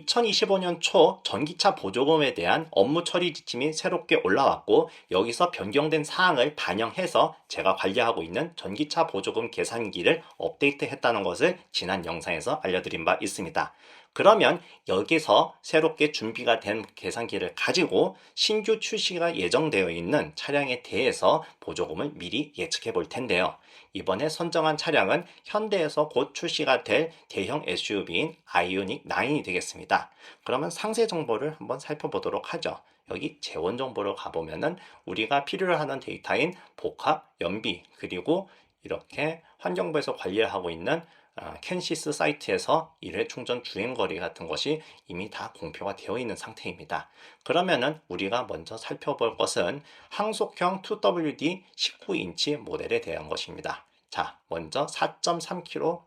2025년 초 전기차 보조금에 대한 업무 처리 지침이 새롭게 올라왔고, 여기서 변경된 사항을 반영해서 제가 관리하고 있는 전기차 보조금 계산기를 업데이트했다는 것을 지난 영상에서 알려드린 바 있습니다. 그러면 여기서 새롭게 준비가 된 계산기를 가지고 신규 출시가 예정되어 있는 차량에 대해서 보조금을 미리 예측해 볼 텐데요. 이번에 선정한 차량은 현대에서 곧 출시가 될 대형 SUV인 아이오닉 9이 되겠습니다. 그러면 상세 정보를 한번 살펴보도록 하죠. 여기 재원 정보로 가보면은 우리가 필요로 하는 데이터인 복합, 연비, 그리고 이렇게 환경부에서 관리를 하고 있는 캔시스 사이트에서 1회 충전 주행거리 같은 것이 이미 다 공표가 되어 있는 상태입니다. 그러면은 우리가 먼저 살펴볼 것은 항속형 2WD 19인치 모델에 대한 것입니다. 자, 먼저 4.3km를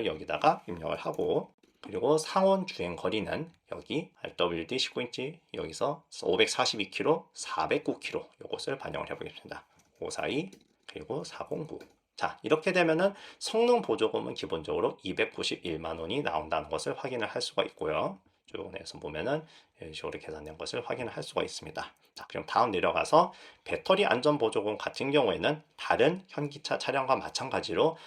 여기다가 입력을 하고, 그리고 상온 주행거리는 여기 RWD 19인치 여기서 542km, 409km 이것을 반영을 해보겠습니다. 542 그리고 409. 자, 이렇게 되면은 성능 보조금은 기본적으로 291만 원이 나온다는 것을 확인을 할 수가 있고요. 쭉 내서 보면은 이런 식으로 계산된 것을 확인을 할 수가 있습니다. 자, 그럼 다음 내려가서 배터리 안전 보조금 같은 경우에는 다른 현기차 차량과 마찬가지로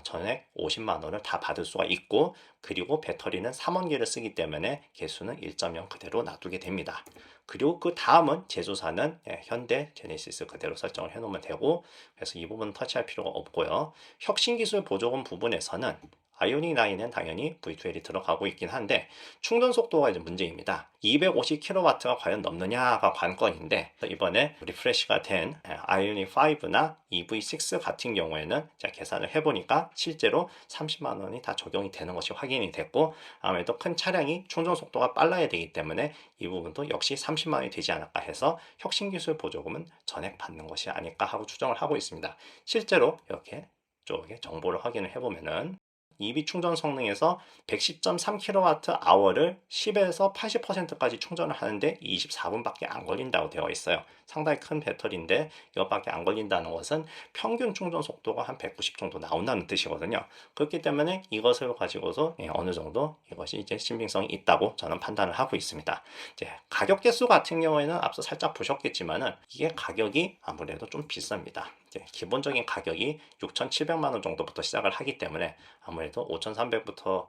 전액 50만 원을 다 받을 수가 있고, 그리고 배터리는 3원기를 쓰기 때문에 개수는 1.0 그대로 놔두게 됩니다. 그리고 그 다음은 제조사는 현대 제네시스 그대로 설정을 해 놓으면 되고, 그래서 이 부분은 터치할 필요가 없고요. 혁신기술 보조금 부분에서는 아이오닉 9은 당연히 V2L이 들어가고 있긴 한데 충전 속도가 이제 문제입니다. 250kW가 과연 넘느냐가 관건인데, 이번에 리프레시가 된 아이오닉 5나 EV6 같은 경우에는 제가 계산을 해보니까 실제로 30만 원이 다 적용이 되는 것이 확인이 됐고, 아무래도 큰 차량이 충전 속도가 빨라야 되기 때문에 이 부분도 역시 30만 원이 되지 않을까 해서 혁신기술 보조금은 전액 받는 것이 아닐까 하고 추정을 하고 있습니다. 실제로 이렇게 쪽에 정보를 확인을 해보면은 EV 충전 성능에서 110.3kWh를 10에서 80%까지 충전을 하는데 24분밖에 안 걸린다고 되어 있어요. 상당히 큰 배터리인데 이것밖에 안 걸린다는 것은 평균 충전 속도가 한 190 정도 나온다는 뜻이거든요. 그렇기 때문에 이것을 가지고서 어느 정도 이것이 이제 신빙성이 있다고 저는 판단을 하고 있습니다. 이제 가격 개수 같은 경우에는 앞서 살짝 보셨겠지만은 이게 가격이 아무래도 좀 비쌉니다. 기본적인 가격이 6,700만 원 정도부터 시작을 하기 때문에 아무래도 5,300부터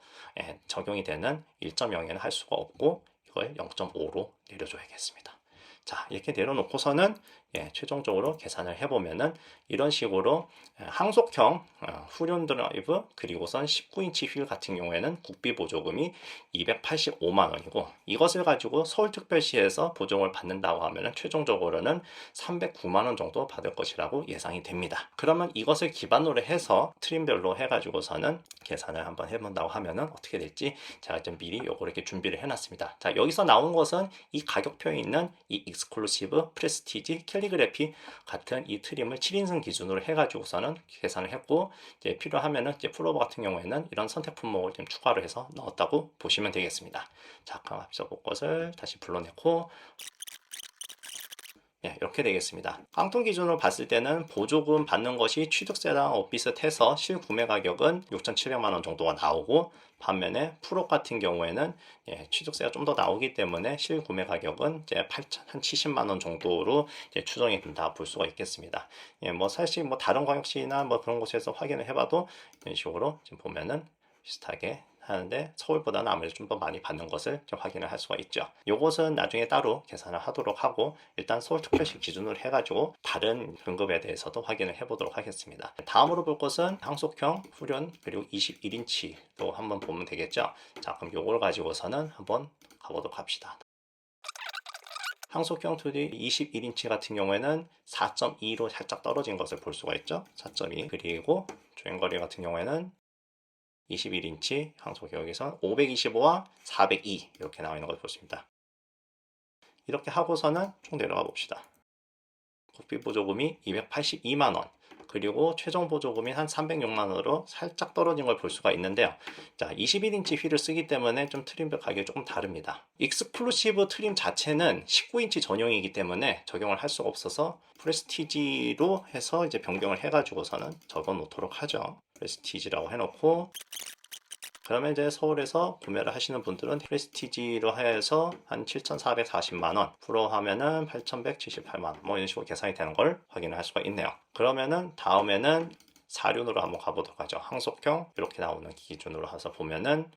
적용이 되는 1.0에는 할 수가 없고, 이걸 0.5로 내려줘야겠습니다. 자, 이렇게 내려놓고서는 최종적으로 계산을 해보면은 이런 식으로 항속형 후륜 드라이브 그리고선 19인치 휠 같은 경우에는 국비 보조금이 285만 원이고, 이것을 가지고 서울특별시에서 보조금을 받는다고 하면은 최종적으로는 309만 원 정도 받을 것이라고 예상이 됩니다. 그러면 이것을 기반으로 해서 트림별로 해가지고서는 계산을 한번 해본다고 하면은 어떻게 될지 제가 좀 미리 요거 이렇게 준비를 해놨습니다. 자, 여기서 나온 것은 이 가격표에 있는 이 익스클루시브, 프레스티지, 캘리그래피 같은 이 트림을 7인승 기준으로 해가지고서는 계산을 했고, 이제 필요하면은 이제 풀오버 같은 경우에는 이런 선택 품목을 좀 추가로 해서 넣었다고 보시면 되겠습니다. 자, 그럼 앞서 볼 것을 다시 불러내고 이렇게 되겠습니다. 깡통 기준으로 봤을 때는 보조금 받는 것이 취득세랑 비슷해서 실구매 가격은 6,700만 원 정도가 나오고, 반면에 풀업 같은 경우에는 취득세가 좀 더 나오기 때문에 실구매 가격은 이제 8,070만 원 정도로 이제 추정이 된다 볼 수가 있겠습니다. 뭐 사실 뭐 다른 광역시나 뭐 그런 곳에서 확인을 해봐도 이런 식으로 지금 보면은 비슷하게 하는데 서울보다는 아무래도 좀 더 많이 받는 것을 좀 확인을 할 수가 있죠. 요것은 나중에 따로 계산을 하도록 하고, 일단 서울특별시 기준으로 해가지고 다른 등급에 대해서도 확인을 해보도록 하겠습니다. 다음으로 볼 것은 항속형 후륜 그리고 21인치로 한번 보면 되겠죠. 자, 그럼 요걸 가지고서는 한번 가보도록 합시다. 항속형 2D 21인치 같은 경우에는 4.2로 살짝 떨어진 것을 볼 수가 있죠. 4.2. 그리고 주행거리 같은 경우에는 21인치 항속 여기서 525와 402 이렇게 나와 있는 걸 보십니다. 이렇게 하고서는 총 내려가 봅시다. 국비 보조금이 282만 원, 그리고 최종 보조금이 한 306만 원으로 살짝 떨어진 걸 볼 수가 있는데요. 자, 21인치 휠을 쓰기 때문에 좀 트림별 가격이 조금 다릅니다. 익스클루시브 트림 자체는 19인치 전용이기 때문에 적용을 할 수가 없어서 프레스티지로 해서 이제 변경을 해가지고서는 적어 놓도록 하죠. 프레스티지라고 해놓고, 그러면 이제 서울에서 구매를 하시는 분들은 프레스티지로 해서 한 7,440만 원, 프로 하면은 8,178만 원, 뭐 이런 식으로 계산이 되는 걸 확인을 할 수가 있네요. 그러면은 다음에는 사륜으로 한번 가보도록 하죠. 항속형 이렇게 나오는 기준으로 해서 보면은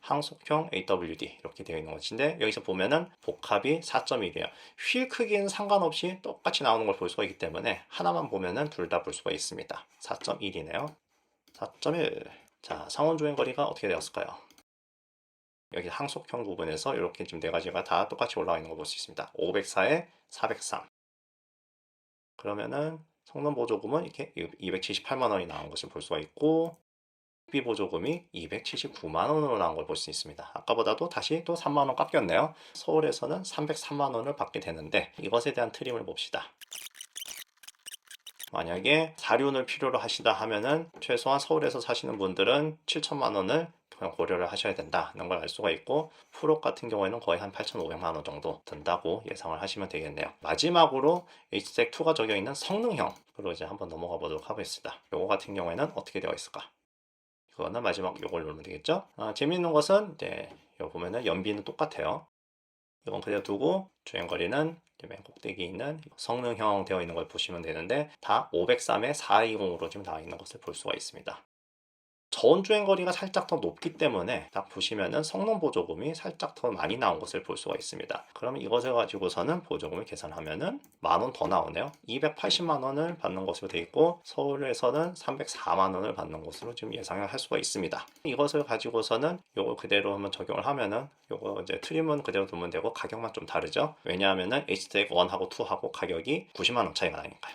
항속형 AWD 이렇게 되어 있는 것인데, 여기서 보면은 복합이 4.1이에요. 휠 크기는 상관없이 똑같이 나오는 걸 볼 수가 있기 때문에 하나만 보면은 둘 다 볼 수가 있습니다. 4.1이네요. 4.1. 자, 상온 주행 거리가 어떻게 되었을까요? 여기 항속형 부분에서 이렇게 지금 네 가지가 다 똑같이 올라와 있는 걸 볼 수 있습니다. 504에 403. 그러면은 성능 보조금은 이렇게 278만 원이 나온 것을 볼 수가 있고, 비 보조금이 279만 원으로 나온 걸 볼 수 있습니다. 아까보다도 다시 또 3만 원 깎였네요. 서울에서는 303만 원을 받게 되는데, 이것에 대한 트림을 봅시다. 만약에 사륜을 필요로 하시다 하면은 최소한 서울에서 사시는 분들은 7천만 원을 그냥 고려를 하셔야 된다는 걸 알 수가 있고, 풀업 같은 경우에는 거의 한 8,500만 원 정도 든다고 예상을 하시면 되겠네요. 마지막으로 H색2가 적용있는 성능형으로 이제 한번 넘어가 보도록 하겠습니다. 요거 같은 경우에는 어떻게 되어 있을까? 그거는 마지막 요걸 누르면 되겠죠. 재미있는 것은 이제 여기 보면은 연비는 똑같아요. 이건 그대로 두고 주행거리는 맨 꼭대기에 있는 성능형 되어 있는 걸 보시면 되는데, 다 503에 420으로 지금 나와 있는 것을 볼 수가 있습니다. 전주행 거리가 살짝 더 높기 때문에 딱 보시면은 성능 보조금이 살짝 더 많이 나온 것을 볼 수가 있습니다. 그럼 이것을 가지고서는 보조금을 계산하면은 만 원 더 나오네요. 280만 원을 받는 것으로 되어 있고, 서울에서는 304만 원을 받는 것으로 지금 예상을 할 수가 있습니다. 이것을 가지고서는 요거 그대로 한번 적용을 하면은, 요거 이제 트림은 그대로 두면 되고 가격만 좀 다르죠. 왜냐하면은 H트랙 1하고 2하고 가격이 90만 원 차이가 나니까요.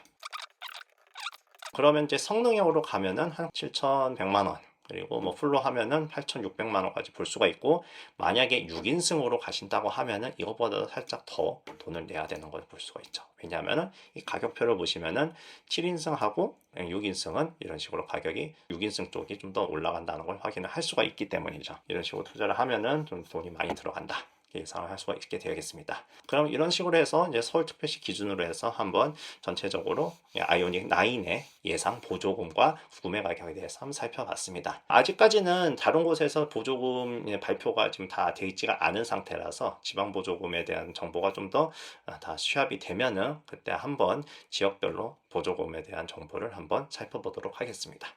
그러면 이제 성능형으로 가면은 한 7,100만 원, 그리고 뭐 풀로 하면은 8,600만 원까지 볼 수가 있고, 만약에 6인승으로 가신다고 하면은 이것보다 살짝 더 돈을 내야 되는 걸 볼 수가 있죠. 왜냐하면은 이 가격표를 보시면은 7인승하고 6인승은 이런 식으로 가격이 6인승 쪽이 좀 더 올라간다는 걸 확인을 할 수가 있기 때문이죠. 이런 식으로 투자를 하면은 좀 돈이 많이 들어간다, 예상을 할 수가 있게 되겠습니다. 그럼 이런 식으로 해서 이제 서울특별시 기준으로 해서 한번 전체적으로 아이오닉 9의 예상 보조금과 구매 가격에 대해서 한번 살펴봤습니다. 아직까지는 다른 곳에서 보조금 발표가 지금 다 되어 있지가 않은 상태라서 지방 보조금에 대한 정보가 좀 더 다 취합이 되면은 그때 한번 지역별로 보조금에 대한 정보를 한번 살펴보도록 하겠습니다.